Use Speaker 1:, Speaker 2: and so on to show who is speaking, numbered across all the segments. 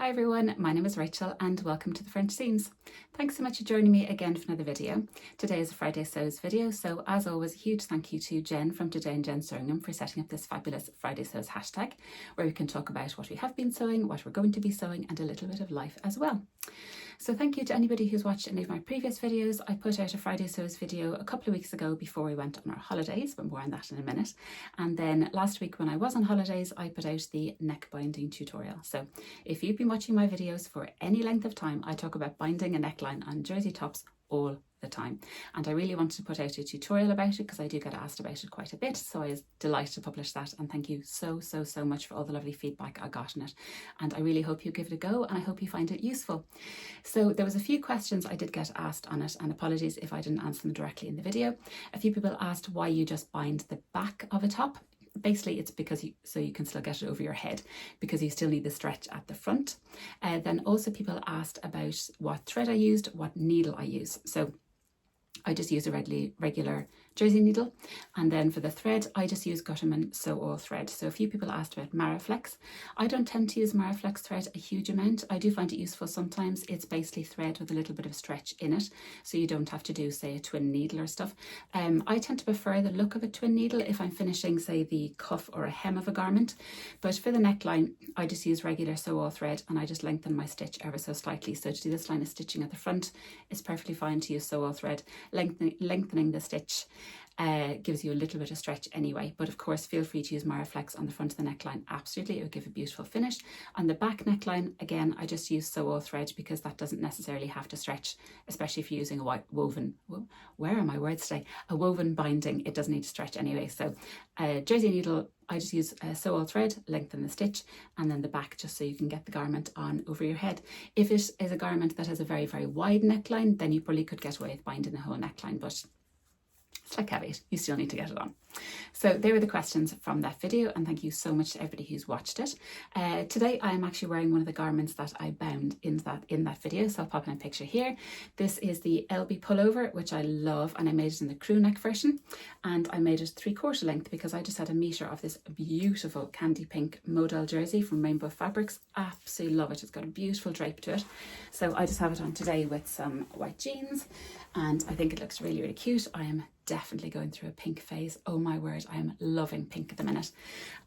Speaker 1: Hi everyone, my name is Rachel and welcome to the French Seams. Thanks so much for joining me again for another video. Today is a Friday Sews video, so as always a huge thank you to Jen from Today and Jen Sewingham for setting up this fabulous Friday Sews hashtag where we can talk about what we have been sewing, what we're going to be sewing and a little bit of life as well. So thank you to anybody who's watched any of my previous videos. I put out a Friday Sews video a couple of weeks ago before we went on our holidays, but more on that in a minute. And then last week when I was on holidays, I put out the neck binding tutorial. So if you've been watching my videos for any length of time, I talk about binding a neckline on jersey tops all the time. And I really wanted to put out a tutorial about it because I do get asked about it quite a bit. So I was delighted to publish that, and thank you so much for all the lovely feedback I got on it. And I really hope you give it a go and I hope you find it useful. So there was a few questions I did get asked on it, and apologies if I didn't answer them directly in the video. A few people asked why you just bind the back of a top. Basically it's because so you can still get it over your head, because you still need the stretch at the front. Then also people asked about what thread I used, what needle I use. So I just use a regular jersey needle, and then for the thread I just use Gutermann Sew All thread. So a few people asked about Maraflex. I don't tend to use Maraflex thread a huge amount. I do find it useful sometimes. It's basically thread with a little bit of stretch in it, so you don't have to do say a twin needle or stuff. I tend to prefer the look of a twin needle if I'm finishing say the cuff or a hem of a garment, but for the neckline I just use regular Sew All thread and I just lengthen my stitch ever so slightly. So to do this line of stitching at the front, it's perfectly fine to use Sew All thread. Lengthening the stitch gives you a little bit of stretch anyway, but of course feel free to use Maraflex on the front of the neckline. Absolutely, it will give a beautiful finish. On the back neckline, again, I just use Sew All thread because that doesn't necessarily have to stretch, especially if you're using a woven, where are my words today? A woven binding, it doesn't need to stretch anyway. So jersey needle, I just use Sew All thread, lengthen the stitch, and then the back just so you can get the garment on over your head. If it is a garment that has a very wide neckline, then you probably could get away with binding the whole neckline, but it's like caveat, you still need to get it on. So there were the questions from that video, and thank you so much to everybody who's watched it. Today I am actually wearing one of the garments that I bound in that video, so I'll pop in a picture here. This is the LB pullover, which I love, and I made it in the crew neck version, and I made it 3/4 length because I just had a metre of this beautiful candy pink modal jersey from Rainbow Fabrics. Absolutely love it. It's got a beautiful drape to it, so I just have it on today with some white jeans, and I think it looks really cute. I am definitely going through a pink phase. Oh my word, I am loving pink at the minute,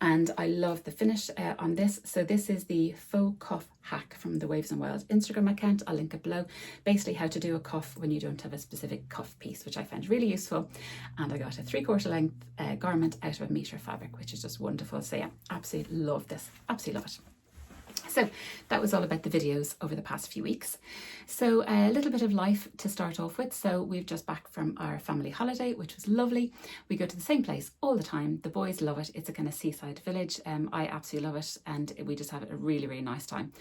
Speaker 1: and I love the finish on this. So this is the faux cuff hack from the Waves and Wilds Instagram account. I'll link it below. Basically how to do a cuff when you don't have a specific cuff piece, which I found really useful, and I got a 3/4 length garment out of a metre fabric, which is just wonderful. So yeah, absolutely love this, absolutely love it. So that was all about the videos over the past few weeks. So a little bit of life to start off with. So we've just back from our family holiday, which was lovely. We go to the same place all the time. The boys love it. It's a kind of seaside village. I absolutely love it, and we just have a really nice time.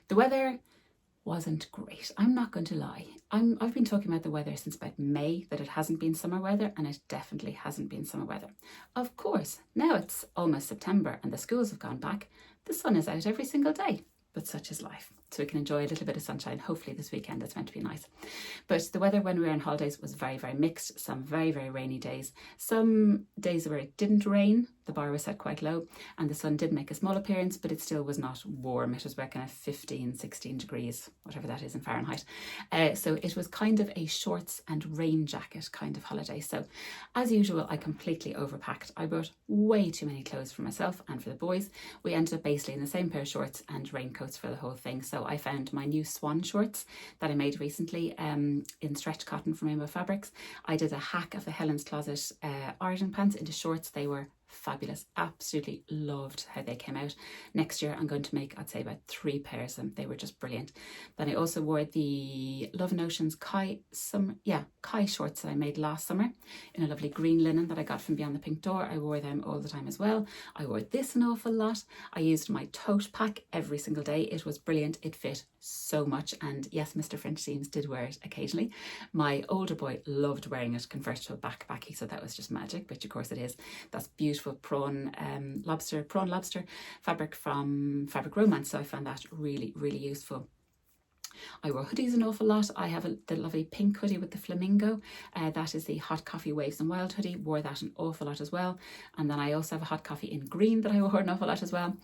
Speaker 1: The weather wasn't great, I'm not going to lie. I've been talking about the weather since about May, that it hasn't been summer weather, and it definitely hasn't been summer weather. Of course, now it's almost September and the schools have gone back. The sun is out every single day, but such is life. So we can enjoy a little bit of sunshine. Hopefully this weekend it's meant to be nice. But the weather when we were on holidays was very mixed. Some very rainy days. Some days where it didn't rain, the bar was set quite low, and the sun did make a small appearance, but it still was not warm. It was about kind of 16 degrees, whatever that is in Fahrenheit. So it was kind of a shorts and rain jacket kind of holiday. So as usual, I completely overpacked. I brought way too many clothes for myself and for the boys. We ended up basically in the same pair of shorts and raincoats for the whole thing. So I found my new swan shorts that I made recently in stretch cotton from Rainbow Fabrics. I did a hack of the Helen's Closet Arden pants into shorts. They were fabulous. Absolutely loved how they came out. Next year I'm going to make, I'd say, about 3 pairs of them. They were just brilliant. Then I also wore the Love and Oceans Kai shorts that I made last summer in a lovely green linen that I got from Beyond the Pink Door. I wore them all the time as well. I wore this an awful lot. I used my tote pack every single day. It was brilliant. It fit so much, and yes, Mr. French Seams did wear it occasionally. My older boy loved wearing it converted to a backpack. He said that was just magic, which of course it is. That's beautiful prawn lobster fabric from Fabric Romance, so I found that really useful. I wore hoodies an awful lot. I have the lovely pink hoodie with the flamingo. That is the Hot Coffee Waves and Wild hoodie. Wore that an awful lot as well. And then I also have a Hot Coffee in green that I wore an awful lot as well.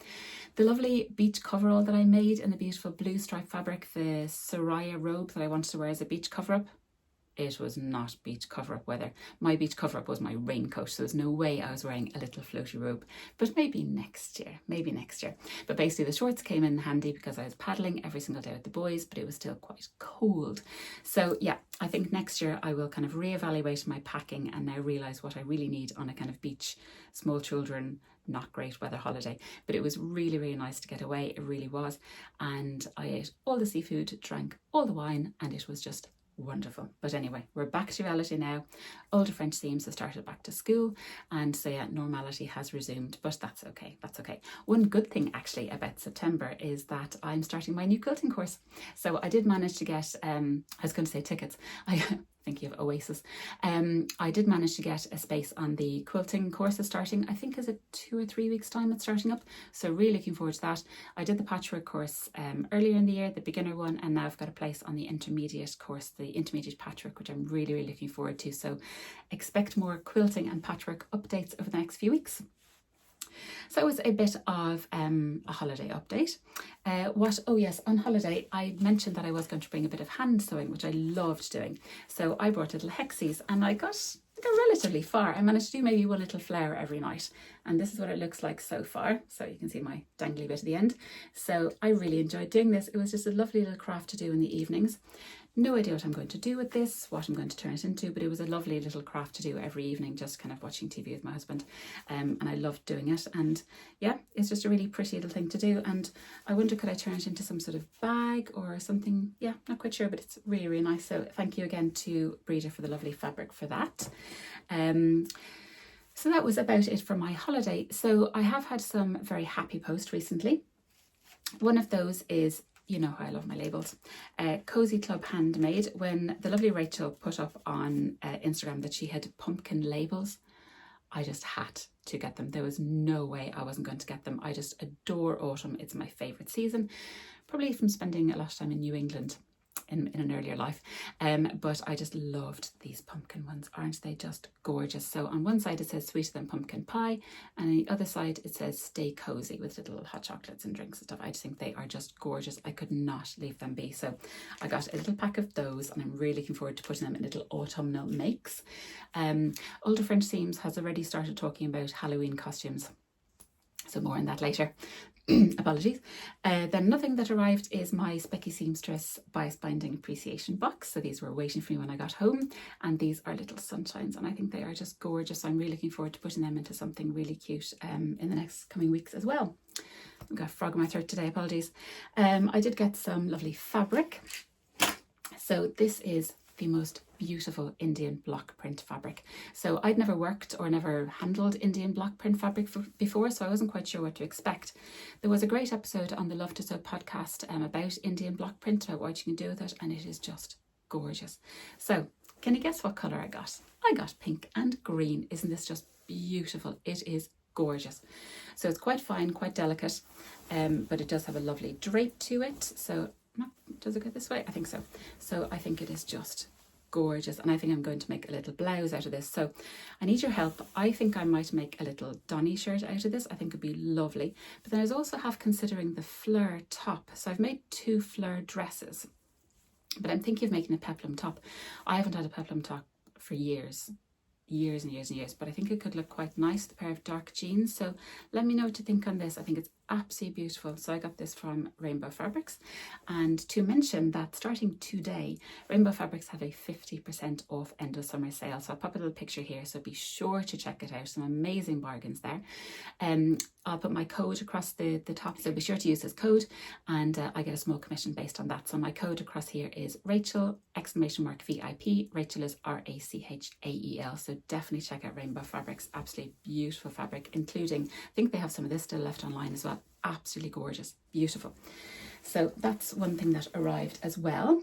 Speaker 1: The lovely beach coverall that I made in the beautiful blue stripe fabric, the Soraya robe that I wanted to wear as a beach cover-up, it was not beach cover-up weather. My beach cover-up was my raincoat, so there's no way I was wearing a little floaty robe. But maybe next year, maybe next year. But basically the shorts came in handy because I was paddling every single day with the boys, but it was still quite cold. So yeah, I think next year I will kind of reevaluate my packing and now realise what I really need on a kind of beach, small children, not great weather holiday. But it was really, really nice to get away. It really was. And I ate all the seafood, drank all the wine, and it was just wonderful. But anyway, we're back to reality now. Older French seams have started back to school, and so yeah, normality has resumed, but that's okay, that's okay. One good thing actually about September is that I'm starting my new quilting course. So I did manage to get, I was going to say tickets, thinking of Oasis. I did manage to get a space on the quilting course that's starting. I think is it 2 or 3 weeks time it's starting up. So really looking forward to that. I did the patchwork course earlier in the year, the beginner one, and now I've got a place on the intermediate course, the intermediate patchwork, which I'm really, really looking forward to. So expect more quilting and patchwork updates over the next few weeks. So it was a bit of a holiday update. Oh yes, on holiday I mentioned that I was going to bring a bit of hand sewing, which I loved doing. So I brought little hexies and I got relatively far. I managed to do maybe one little flower every night, and this is what it looks like so far. So you can see my dangly bit at the end. So I really enjoyed doing this. It was just a lovely little craft to do in the evenings. No idea what I'm going to do with this, what I'm going to turn it into, but it was a lovely little craft to do every evening, just kind of watching TV with my husband. And I loved doing it. And yeah, it's just a really pretty little thing to do. And I wonder, could I turn it into some sort of bag or something? Yeah, not quite sure, but it's really, really nice. So thank you again to Breeder for the lovely fabric for that. So that was about it for my holiday. So I have had some very happy posts recently. One of those is, you know how I love my labels, Cozy Club Handmade. When the lovely Rachel put up on Instagram that she had pumpkin labels, I just had to get them. There was no way I wasn't going to get them. I just adore autumn. It's my favourite season, probably from spending a lot of time in New England in an earlier life. But I just loved these pumpkin ones. Aren't they just gorgeous? So on one side it says sweeter than pumpkin pie, and on the other side it says stay cozy, with little hot chocolates and drinks and stuff. I just think they are just gorgeous. I could not leave them be. So I got a little pack of those, and I'm really looking forward to putting them in little autumnal makes. Older French Seams has already started talking about Halloween costumes, so more on that later. Apologies. Then nothing that arrived is my Specky Seamstress Bias Binding Appreciation Box. So these were waiting for me when I got home, and these are little sunshines, and I think they are just gorgeous. So I'm really looking forward to putting them into something really cute in the next coming weeks as well. I've got a frog in my throat today, apologies. I did get some lovely fabric. So this is the most beautiful Indian block print fabric. So I'd never worked or never handled Indian block print fabric before, so I wasn't quite sure what to expect. There was a great episode on the Love to Sew podcast about Indian block print, about what you can do with it, and it is just gorgeous. So can you guess what colour I got? I got pink and green. Isn't this just beautiful? It is gorgeous. So it's quite fine, quite delicate, but it does have a lovely drape to it. So does it go this way? I think so. So I think it is just gorgeous, and I think I'm going to make a little blouse out of this. So I need your help. I think I might make a little Donny shirt out of this. I think it'd be lovely. But then I was also half considering the fleur top. So I've made 2 fleur dresses, but I'm thinking of making a peplum top. I haven't had a peplum top for years and years, but I think it could look quite nice with a pair of dark jeans. So let me know what you think on this. I think it's absolutely beautiful. So I got this from Rainbow Fabrics, and to mention that starting today, Rainbow Fabrics have a 50% off end of summer sale. So I'll pop a little picture here, so be sure to check it out. Some amazing bargains there. I'll put my code across the top, so be sure to use this code, and I get a small commission based on that. So my code across here is Rachel !VIP. Rachel is RACHAEL. So definitely check out Rainbow Fabrics. Absolutely beautiful fabric, including, I think they have some of this still left online as well. Absolutely gorgeous, beautiful. So that's one thing that arrived as well.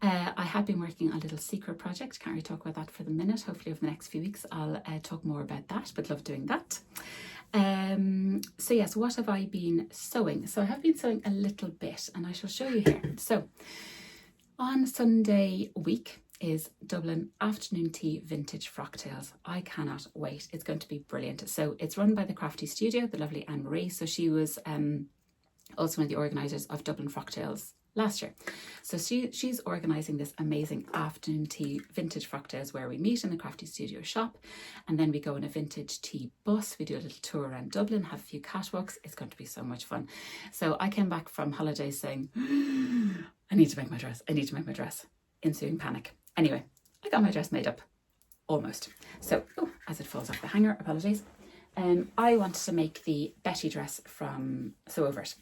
Speaker 1: I had been working on a little secret project. Can't really talk about that for the minute. Hopefully over the next few weeks I'll talk more about that, but love doing that. So yes, what have I been sewing? So I have been sewing a little bit, and I shall show you here. So on Sunday week, is Dublin Afternoon Tea Vintage Frocktails. I cannot wait. It's going to be brilliant. So it's run by the Crafty Studio, the lovely Anne-Marie. So she was also one of the organisers of Dublin Frocktails last year. So she's organising this amazing afternoon tea vintage frocktails where we meet in the Crafty Studio shop, and then we go on a vintage tea bus. We do a little tour around Dublin, have a few catwalks. It's going to be so much fun. So I came back from holidays saying, I need to make my dress. I need to make my dress. Ensuing panic. Anyway, I got my dress made up. Almost. So, as it falls off the hanger, apologies. I wanted to make the Betty dress from Sew Over It,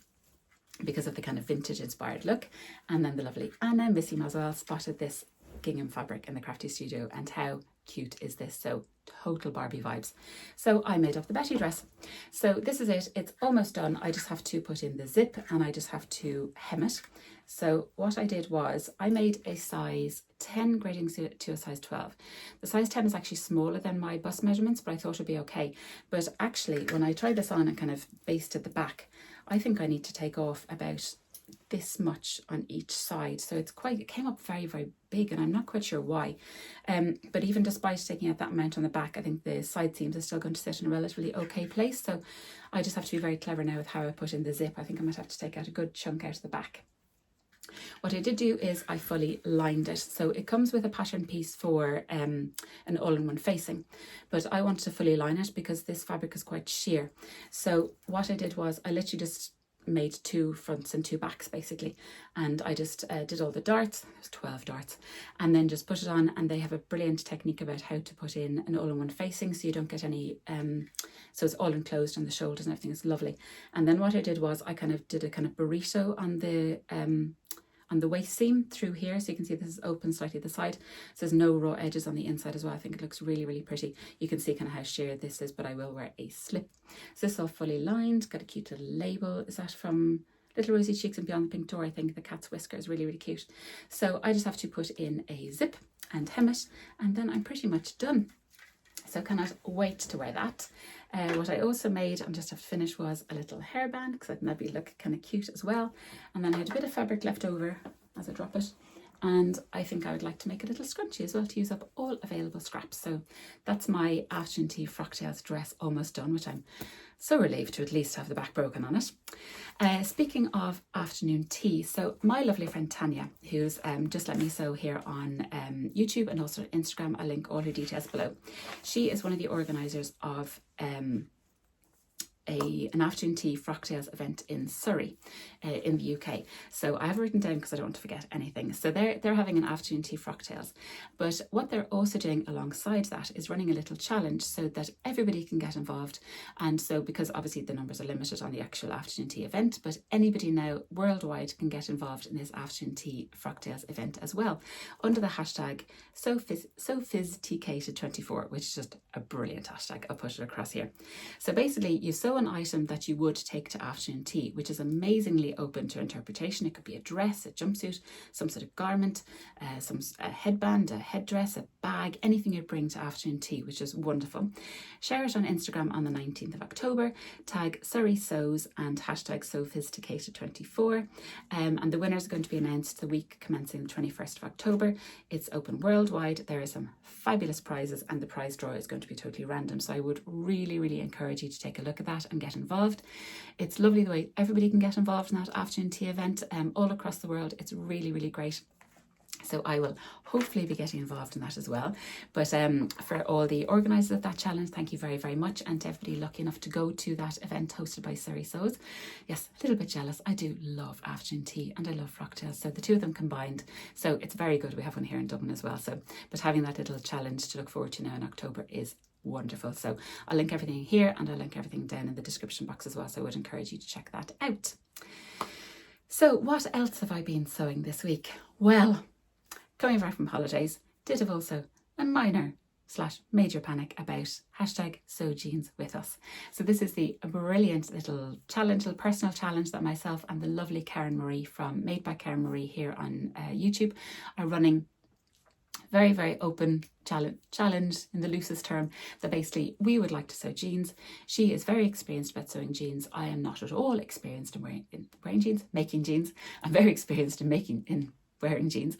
Speaker 1: because of the kind of vintage inspired look. And then the lovely Anna, Missy Maswell, spotted this gingham fabric in the Crafty Studio, and how cute is this? So total Barbie vibes. So I made up the Betty dress. So this is it. It's almost done. I just have to put in the zip and I just have to hem it. So what I did was I made a size 10 grading to a size 12. The size 10 is actually smaller than my bust measurements, but I thought it'd be okay. But actually, when I tried this on and kind of basted the back, I think I need to take off about this much on each side. So it came up very, very big, and I'm not quite sure why. But even despite taking out that amount on the back, I think the side seams are still going to sit in a relatively okay place. So I just have to be very clever now with how I put in the zip. I think I might have to take out a good chunk out of the back. What I did do is I fully lined it. So it comes with a pattern piece for an all-in-one facing, but I wanted to fully line it because this fabric is quite sheer. So what I did was I literally just made 2 fronts and 2 backs basically, and I just did all the darts. There's 12 darts, and then just put it on. And they have a brilliant technique about how to put in an all-in-one facing, so you don't get any so it's all enclosed on the shoulders and everything. Is lovely. And then what I did was I kind of did a kind of burrito on the waist seam through here, so you can see this is open slightly at the side, so there's no raw edges on the inside as well. I think it looks really, really pretty. You can see kind of how sheer this is, but I will wear a slip. So this is all fully lined, got a cute little label. Is that from Little Rosy Cheeks and Beyond the Pink Door? I think the cat's whisker is really, really cute. So I just have to put in a zip and hem it, and then I'm pretty much done. So cannot wait to wear that. What I also made, and just have to finish, was a little hairband, because I think that'd look kind of cute as well. And then I had a bit of fabric left over as I drop it. And I think I would like to make a little scrunchie as well to use up all available scraps. So that's my afternoon tea frocktails dress almost done, which I'm so relieved to at least have the back broken on it. Speaking of afternoon tea, so my lovely friend Tania, who's just let me sew here on YouTube and also Instagram, I'll link all her details below. She is one of the organisers of an afternoon tea frocktails event in Surrey in the UK. So I have written down because I don't want to forget anything. So they're having an afternoon tea frocktails, but what they're also doing alongside that is running a little challenge so that everybody can get involved. And so, because obviously the numbers are limited on the actual afternoon tea event, but anybody now worldwide can get involved in this afternoon tea frocktails event as well, under the hashtag SoFizTK24, which is just a brilliant hashtag. I'll put it across here. So basically, you sew an item that you would take to afternoon tea, which is amazingly open to interpretation. It could be a dress, a jumpsuit, some sort of garment, a headband, a headdress, a bag, anything you'd bring to afternoon tea, which is wonderful. Share it on Instagram on the 19th of October, tag Surrey Sews and hashtag SoFizTK24. And the winners are going to be announced the week commencing the 21st of October. It's open worldwide. There are some fabulous prizes, and the prize draw is going to be totally random. So I would really, really encourage you to take a look at that and get involved. It's lovely the way everybody can get involved in that afternoon tea event all across the world. It's really, really great. So I will hopefully be getting involved in that as well. But for all the organisers of that challenge, thank you very, very much. And to everybody lucky enough to go to that event hosted by Surrey Sews. Yes, a little bit jealous. I do love afternoon tea and I love frocktails. So the two of them combined. So it's very good. We have one here in Dublin as well. So, but having that little challenge to look forward to now in October is wonderful. So I'll link everything here and I'll link everything down in the description box as well. So I would encourage you to check that out. So what else have I been sewing this week? Well, coming back from holidays, did have also a minor/major panic about hashtag sew jeans with us. So this is the brilliant little challenge, little personal challenge that myself and the lovely Karen Marie from Made by Karen Marie here on YouTube are running. Very, very open challenge in the loosest term, that basically we would like to sew jeans. She is very experienced about sewing jeans. I am not at all experienced in wearing jeans, making jeans. I'm very experienced in wearing jeans.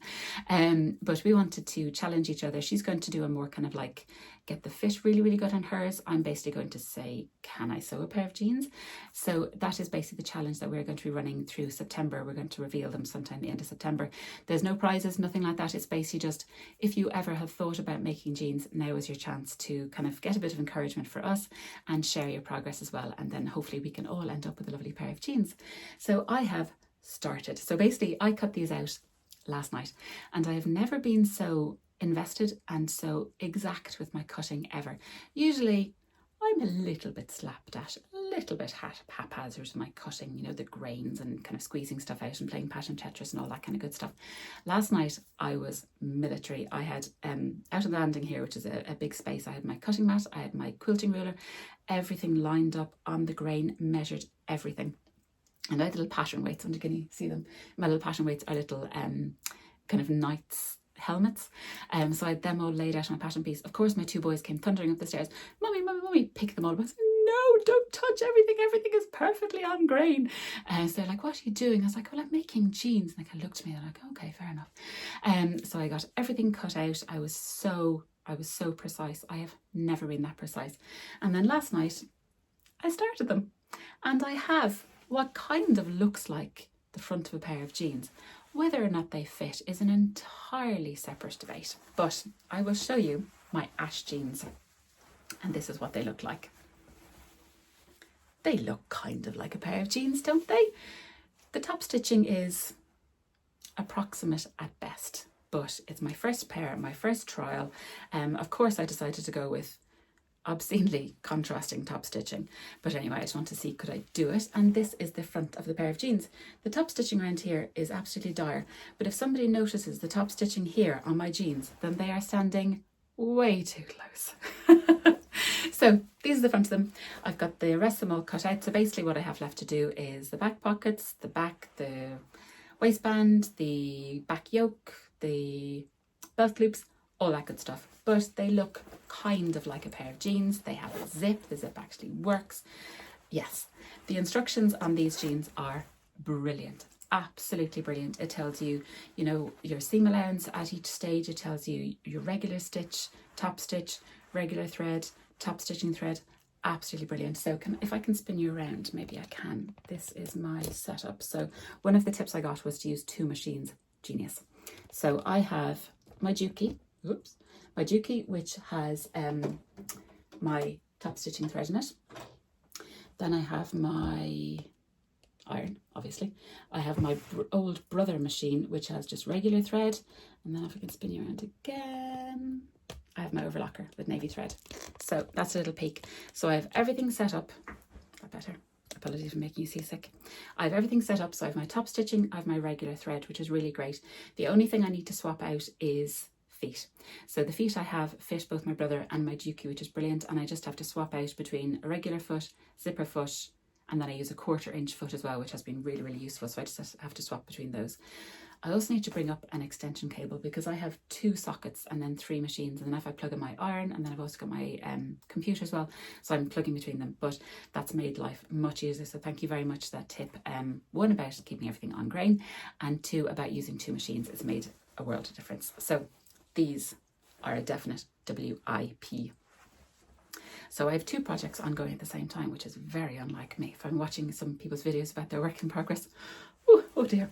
Speaker 1: But we wanted to challenge each other. She's going to do a more kind of like get the fit really, really good on hers. I'm basically going to say, can I sew a pair of jeans? So that is basically the challenge that we're going to be running through September. We're going to reveal them sometime at the end of September. There's no prizes, nothing like that. It's basically just, if you ever have thought about making jeans, now is your chance to kind of get a bit of encouragement for us and share your progress as well. And then hopefully we can all end up with a lovely pair of jeans. So I have started. So basically I cut these out last night, and I have never been so invested and so exact with my cutting ever. Usually I'm a little bit slapped at, a little bit haphazard with my cutting, you know, the grains and kind of squeezing stuff out and playing pattern Tetris and all that kind of good stuff. Last night I was military. I had out on the landing here, which is a big space, I had my cutting mat, I had my quilting ruler, everything lined up on the grain, measured everything. And I had little pattern weights. Can you see them? My little pattern weights are little kind of knights helmets. So I had them all laid out on a pattern piece. Of course, my two boys came thundering up the stairs. Mummy, mummy, mummy, pick them all up. I said, no, don't touch everything. Everything is perfectly on grain. So they're like, what are you doing? I was like, well, I'm making jeans. And they kind of looked at me. They're like, okay, fair enough. So I got everything cut out. I was so precise. I have never been that precise. And then last night I started them, and I have what kind of looks like the front of a pair of jeans. Whether or not they fit is an entirely separate debate, but I will show you my ash jeans, and this is what they look like. They look kind of like a pair of jeans, don't they? The top stitching is approximate at best, but it's my first pair, my first trial. Of course I decided to go with obscenely contrasting top stitching, but anyway, I just want to see could I do it. And this is the front of the pair of jeans. The top stitching around here is absolutely dire, but if somebody notices the top stitching here on my jeans, then they are standing way too close. So these are the front of them. I've got the rest of them all cut out. So basically what I have left to do is the back pockets, the back, the waistband, the back yoke, the belt loops, all that good stuff. But they look kind of like a pair of jeans. They have a zip. The zip actually works. Yes, the instructions on these jeans are brilliant. Absolutely brilliant. It tells you, you know, your seam allowance at each stage. It tells you your regular stitch, top stitch, regular thread, top stitching thread. Absolutely brilliant. So if I can spin you around, maybe I can. This is my setup. So one of the tips I got was to use two machines. Genius. So I have my Juki. Oops. My Juki, which has my top stitching thread in it. Then I have my iron, obviously. I have my old brother machine, which has just regular thread. And then if I can spin you around again, I have my overlocker with navy thread. So that's a little peek. So I have everything set up. Got better. Apologies for making you seasick. I have everything set up. So I have my top stitching, I have my regular thread, which is really great. The only thing I need to swap out is feet. So the feet I have fit both my brother and my Juki, which is brilliant, and I just have to swap out between a regular foot, zipper foot, and then I use a 1/4 inch foot as well, which has been really, really useful. So I just have to swap between those. I also need to bring up an extension cable because I have 2 sockets and then 3 machines, and then if I plug in my iron, and then I've also got my computer as well, so I'm plugging between them. But that's made life much easier, so thank you very much for that tip. 1, about keeping everything on grain, and 2, about using 2 machines. It's made a world of difference. So these are a definite WIP. So I have 2 projects ongoing at the same time, which is very unlike me. If I'm watching some people's videos about their work in progress, oh dear.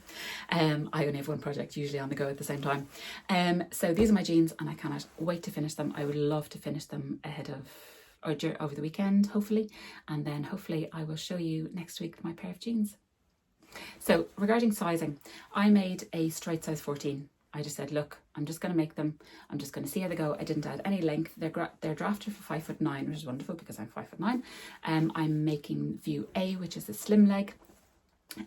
Speaker 1: I only have 1 project usually on the go at the same time. So these are my jeans, and I cannot wait to finish them. I would love to finish them ahead of, or over the weekend, hopefully. And then hopefully I will show you next week my pair of jeans. So regarding sizing, I made a straight size 14. I just said, look, I'm just going to make them. I'm just going to see how they go. I didn't add any length. They're drafted for 5'9", which is wonderful because I'm 5'9". I'm making view A, which is a slim leg.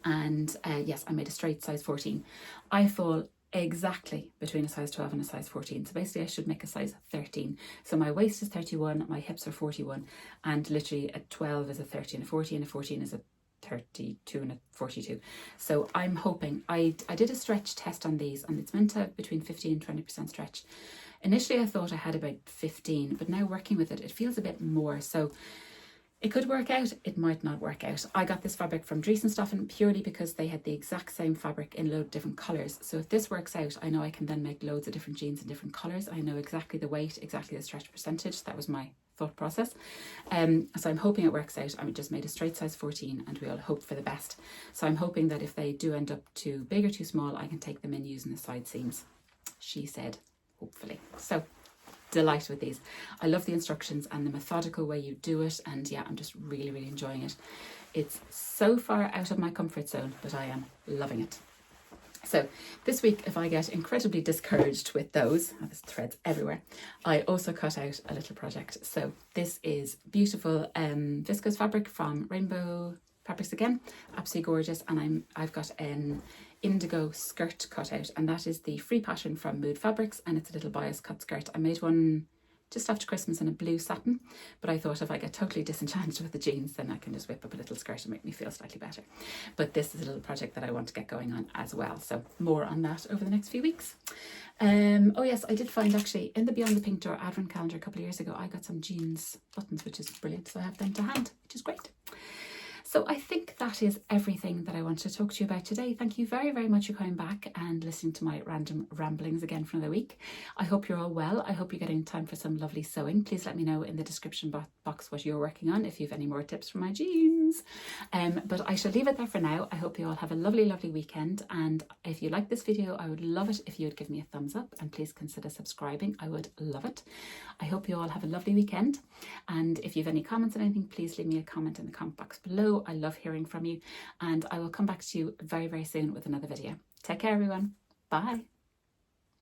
Speaker 1: And yes, I made a straight size 14. I fall exactly between a size 12 and a size 14. So basically I should make a size 13. So my waist is 31, my hips are 41, and literally a 12 is a 30 and a 40, and a 14 is a 32 and a 42. So I'm hoping, I did a stretch test on these, and it's meant to have between 15 and 20% stretch. Initially I thought I had about 15, but now working with it, it feels a bit more. So It could work out, it might not work out. I got this fabric from Dreesenstoffen purely because they had the exact same fabric in a load of different colours. So if this works out, I know I can then make loads of different jeans in different colours. I know exactly the weight, exactly the stretch percentage. That was my thought process. So I'm hoping it works out. I just made a straight size 14 and we all hope for the best. So I'm hoping that if they do end up too big or too small, I can take them in using the side seams. She said, hopefully. So delighted with these. I love the instructions and the methodical way you do it, and yeah, I'm just really enjoying it. It's so far out of my comfort zone, but I am loving it. So this week, if I get incredibly discouraged with those, there's threads everywhere, I also cut out a little project. So this is beautiful viscose fabric from Rainbow Fabrics again, absolutely gorgeous, and I've got an indigo skirt cut out, and that is the free pattern from Mood Fabrics, and it's a little bias cut skirt. I made one just after Christmas in a blue satin, but I thought if I get totally disenchanted with the jeans, then I can just whip up a little skirt and make me feel slightly better. But this is a little project that I want to get going on as well, so more on that over the next few weeks. Oh yes, I did find actually in the Beyond the Pink Door advent calendar a couple of years ago, I got some jeans buttons, which is brilliant, so I have them to hand, which is great. So I think that is everything that I want to talk to you about today. Thank you very much for coming back and listening to my random ramblings again for another week. I hope you're all well. I hope you're getting time for some lovely sewing. Please let me know in the description box what you're working on, if you have any more tips for my jeans. But I shall leave it there for now. I hope you all have a lovely weekend, and if you like this video, I would love it if you would give me a thumbs up, and please consider subscribing. I would love it. I hope you all have a lovely weekend, and if you have any comments on anything, please leave me a comment in the comment box below. I love hearing from you, and I will come back to you very soon with another video. Take care, everyone. Bye.